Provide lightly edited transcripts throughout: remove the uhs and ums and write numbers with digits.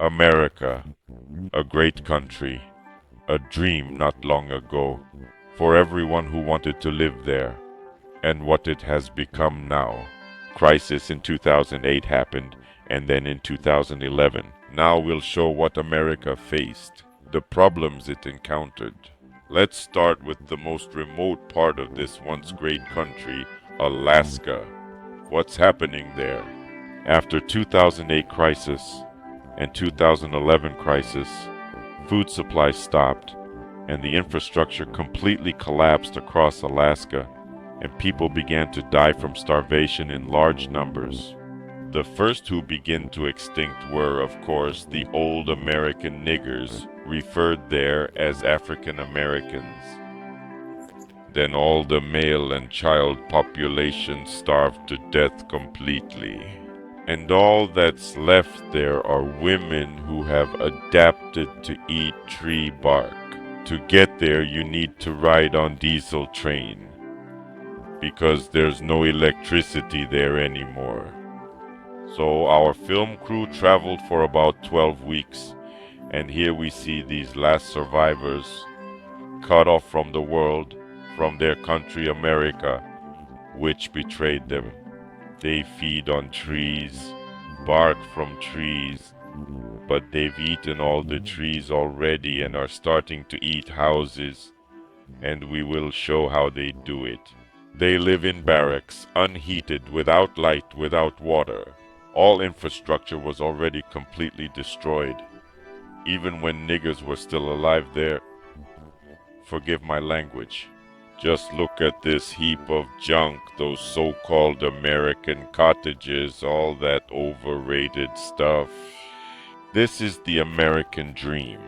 America, a great country, a dream not long ago for everyone who wanted to live there, and what it has become now. Crisis in 2008 happened, and then in 2011. Now we'll show what America faced, the problems it encountered. Let's start with the most remote part of this once great country, Alaska. What's happening there? After 2008 crisis and 2011 crisis, food supply stopped and the infrastructure completely collapsed across Alaska, and people began to die from starvation in large numbers. The first who began to extinct were, of course, the old American niggers, referred there as African Americans. Then all the male and child population starved to death completely. And all that's left there are women who have adapted to eat tree bark. To get there, you need to ride on diesel train, because there's no electricity there anymore. So our film crew traveled for about 12 weeks, and here we see these last survivors, cut off from the world, from their country America, which betrayed them. They feed on trees, bark from trees, but they've eaten all the trees already and are starting to eat houses, and we will show how they do it. They live in barracks, unheated, without light, without water. All infrastructure was already completely destroyed. Even when niggers were still alive there, forgive my language. Just look at this heap of junk, those so-called American cottages, all that overrated stuff. This is the American dream.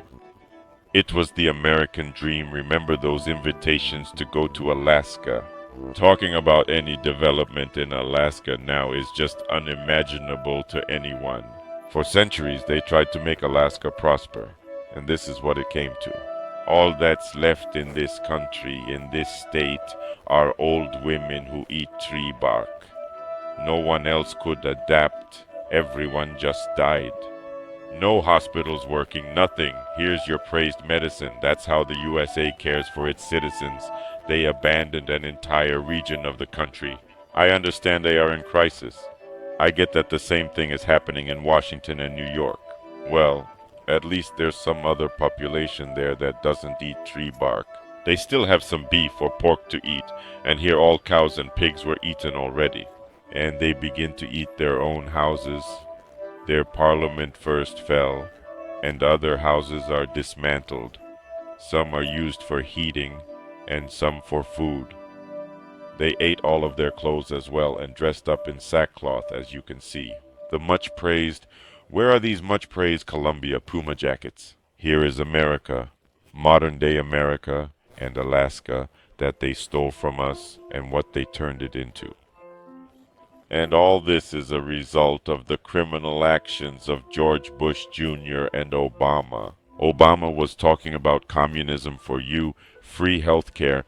It was the American dream. Remember those invitations to go to Alaska? Talking about any development in Alaska now is just unimaginable to anyone. For centuries they tried to make Alaska prosper, and this is what it came to. All that's left in this country, in this state, are old women who eat tree bark. No one else could adapt. Everyone just died. No hospitals working, nothing. Here's your praised medicine. That's how the USA cares for its citizens. They abandoned an entire region of the country. I understand they are in crisis. I get that the same thing is happening in Washington and New York. Well, at least there's some other population there that doesn't eat tree bark. They still have some beef or pork to eat, and here all cows and pigs were eaten already. And they begin to eat their own houses. Their parliament first fell, and other houses are dismantled. Some are used for heating, and some for food. They ate all of their clothes as well, and dressed up in sackcloth, as you can see. The much praised, where are these much praised Columbia Puma jackets? Here is America, modern day America and Alaska, that they stole from us and what they turned it into. And all this is a result of the criminal actions of George Bush Jr. and Obama. Obama was talking about communism for you, free health care,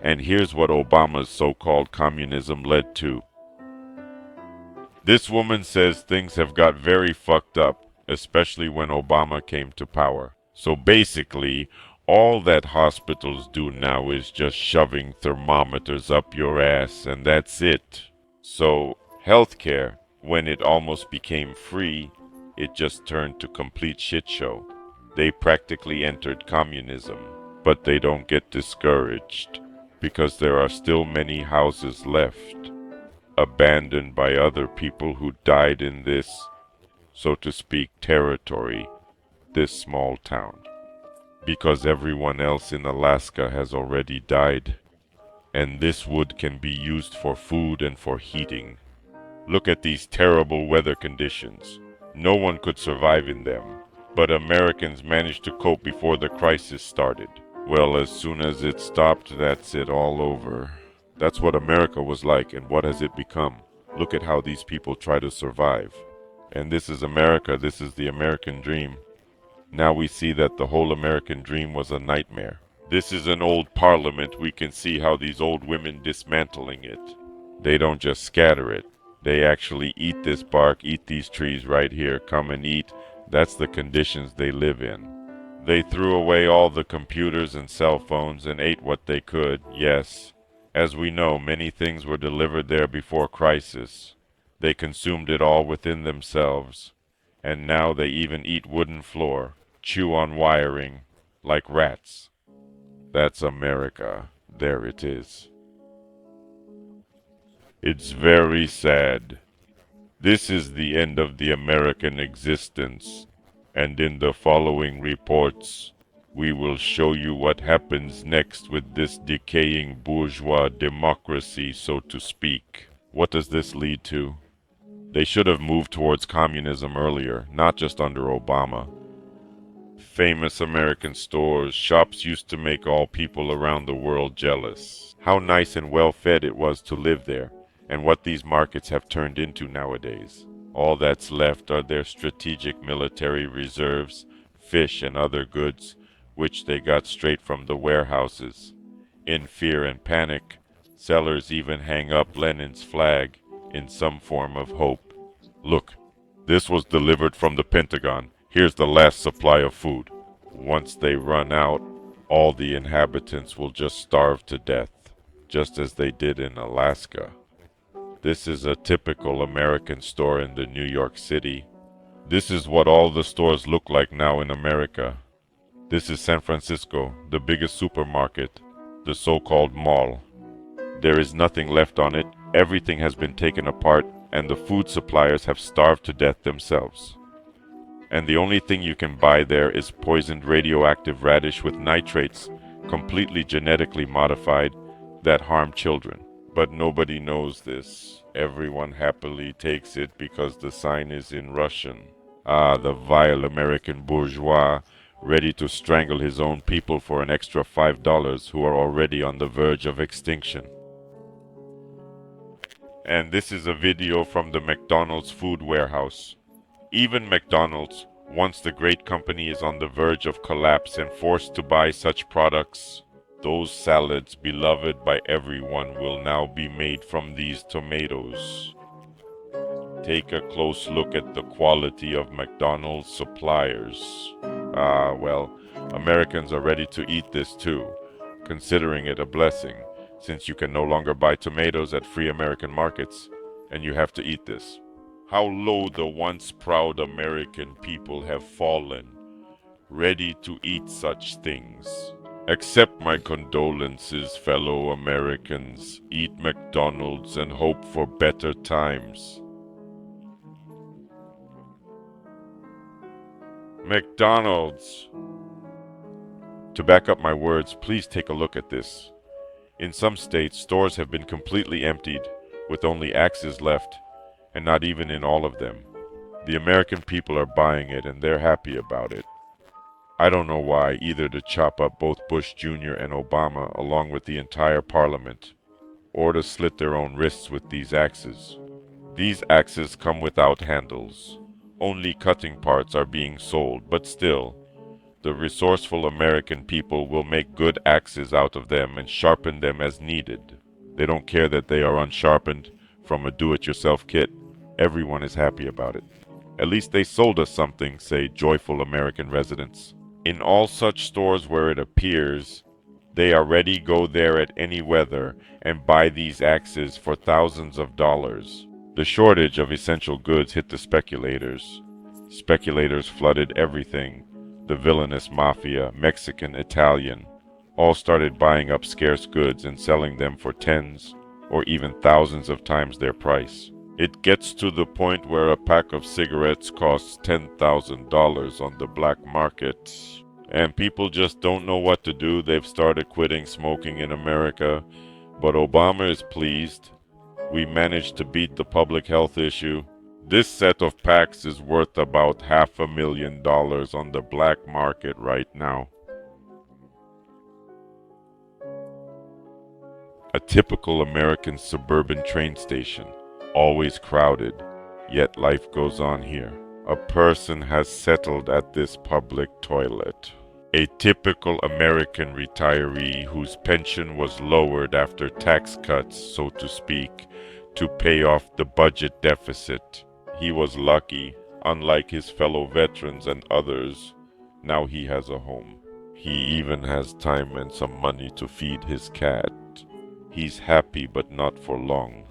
and here's what Obama's so-called communism led to. This woman says things have got very fucked up, especially when Obama came to power. So basically, all that hospitals do now is just shoving thermometers up your ass, and that's it. So, healthcare, when it almost became free, it just turned to complete shit show. They practically entered communism, but they don't get discouraged, because there are still many houses left, abandoned by other people who died in this, so to speak, territory, this small town. Because everyone else in Alaska has already died, and this wood can be used for food and for heating. Look at these terrible weather conditions. No one could survive in them, but Americans managed to cope before the crisis started. Well, as soon as it stopped, that's it all over. That's what America was like, and what has it become? Look at how these people try to survive. And this is America, this is the American dream. Now we see that the whole American dream was a nightmare. This is an old parliament. We can see how these old women dismantling it. They don't just scatter it. They actually eat this bark, eat these trees right here, come and eat. That's the conditions they live in. They threw away all the computers and cell phones and ate what they could, yes. As we know, many things were delivered there before crisis. They consumed it all within themselves. And now they even eat wooden floor, chew on wiring, like rats. That's America. There it is. It's very sad. This is the end of the American existence, and in the following reports, we will show you what happens next with this decaying bourgeois democracy, so to speak. What does this lead to? They should have moved towards communism earlier, not just under Obama. Famous American stores, shops used to make all people around the world jealous. How nice and well-fed it was to live there, and what these markets have turned into nowadays. All that's left are their strategic military reserves, fish and other goods, which they got straight from the warehouses. In fear and panic, sellers even hang up Lenin's flag in some form of hope. Look, this was delivered from the Pentagon. Here's the last supply of food. Once they run out, all the inhabitants will just starve to death, just as they did in Alaska. This is a typical American store in the New York City. This is what all the stores look like now in America. This is San Francisco, the biggest supermarket, the so-called mall. There is nothing left on it. Everything has been taken apart, and the food suppliers have starved to death themselves. And the only thing you can buy there is poisoned radioactive radish with nitrates, completely genetically modified, that harm children. But nobody knows this. Everyone happily takes it because the sign is in Russian. Ah, the vile American bourgeois, ready to strangle his own people for an extra $5 who are already on the verge of extinction. And this is a video from the McDonald's food warehouse. Even McDonald's, once the great company is on the verge of collapse and forced to buy such products, those salads beloved by everyone will now be made from these tomatoes. Take a close look at the quality of McDonald's suppliers. Ah, well, Americans are ready to eat this too, considering it a blessing, since you can no longer buy tomatoes at free American markets, and you have to eat this. How low the once proud American people have fallen, ready to eat such things. Accept my condolences, fellow Americans. Eat McDonald's and hope for better times. McDonald's. To back up my words, please take a look at this. In some states, stores have been completely emptied, with only axes left, and not even in all of them. The American people are buying it, and they're happy about it. I don't know why, either to chop up both Bush Jr. and Obama along with the entire parliament, or to slit their own wrists with these axes. These axes come without handles. Only cutting parts are being sold, but still, the resourceful American people will make good axes out of them and sharpen them as needed. They don't care that they are unsharpened from a do-it-yourself kit. Everyone is happy about it. At least they sold us something, say joyful American residents. In all such stores where it appears, they already go there at any weather and buy these axes for thousands of dollars. The shortage of essential goods hit the speculators. Speculators flooded everything. The villainous mafia, Mexican, Italian, all started buying up scarce goods and selling them for tens or even thousands of times their price. It gets to the point where a pack of cigarettes costs $10,000 on the black market. And people just don't know what to do. They've started quitting smoking in America. But Obama is pleased. We managed to beat the public health issue. This set of packs is worth about $500,000 on the black market right now. A typical American suburban train station. Always crowded, yet life goes on here. A person has settled at this public toilet. A typical American retiree whose pension was lowered after tax cuts, so to speak, to pay off the budget deficit. He was lucky. Unlike his fellow veterans and others, now he has a home. He even has time and some money to feed his cat. He's happy, but not for long.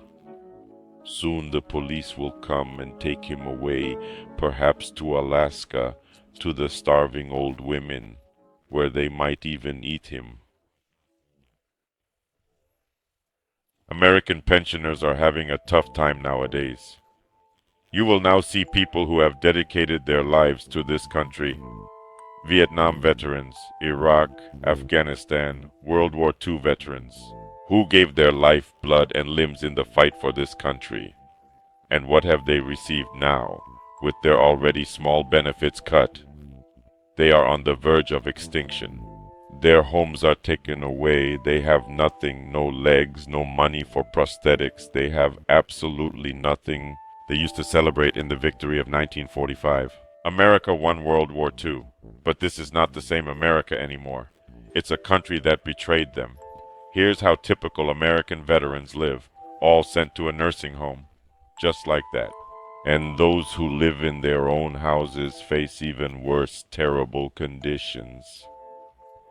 Soon the police will come and take him away, perhaps to Alaska, to the starving old women, where they might even eat him. American pensioners are having a tough time nowadays. You will now see people who have dedicated their lives to this country. Vietnam veterans, Iraq, Afghanistan, World War II veterans, who gave their life, blood, and limbs in the fight for this country. And what have they received now, with their already small benefits cut? They are on the verge of extinction. Their homes are taken away, they have nothing, no legs, no money for prosthetics, they have absolutely nothing. They used to celebrate in the victory of 1945. America won World War II, but this is not the same America anymore. It's a country that betrayed them. Here's how typical American veterans live, all sent to a nursing home, just like that. And those who live in their own houses face even worse, terrible conditions.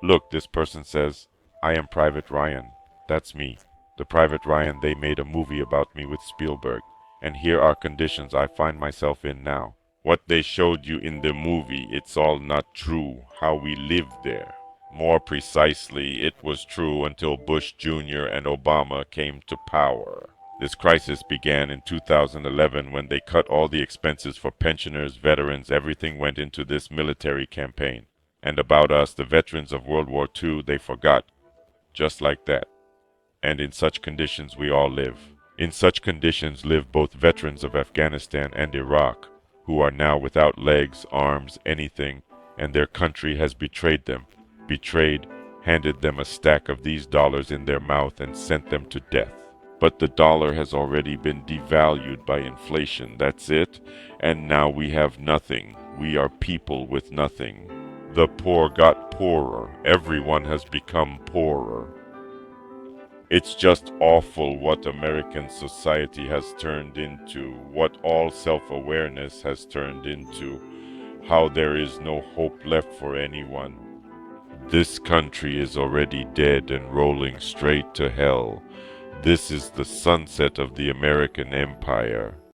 Look, this person says, I am Private Ryan. That's me. The Private Ryan, they made a movie about me with Spielberg. And here are conditions I find myself in now. What they showed you in the movie, it's all not true, how we lived there. More precisely, it was true until Bush Jr. and Obama came to power. This crisis began in 2011 when they cut all the expenses for pensioners, veterans, everything went into this military campaign. And about us, the veterans of World War II, they forgot. Just like that. And in such conditions we all live. In such conditions live both veterans of Afghanistan and Iraq, who are now without legs, arms, anything, and their country has betrayed them. Betrayed, handed them a stack of these dollars in their mouth and sent them to death. But the dollar has already been devalued by inflation, that's it, and now we have nothing. We are people with nothing. The poor got poorer. Everyone has become poorer. It's just awful what American society has turned into, what all self-awareness has turned into, how there is no hope left for anyone. This country is already dead and rolling straight to hell. This is the sunset of the American empire.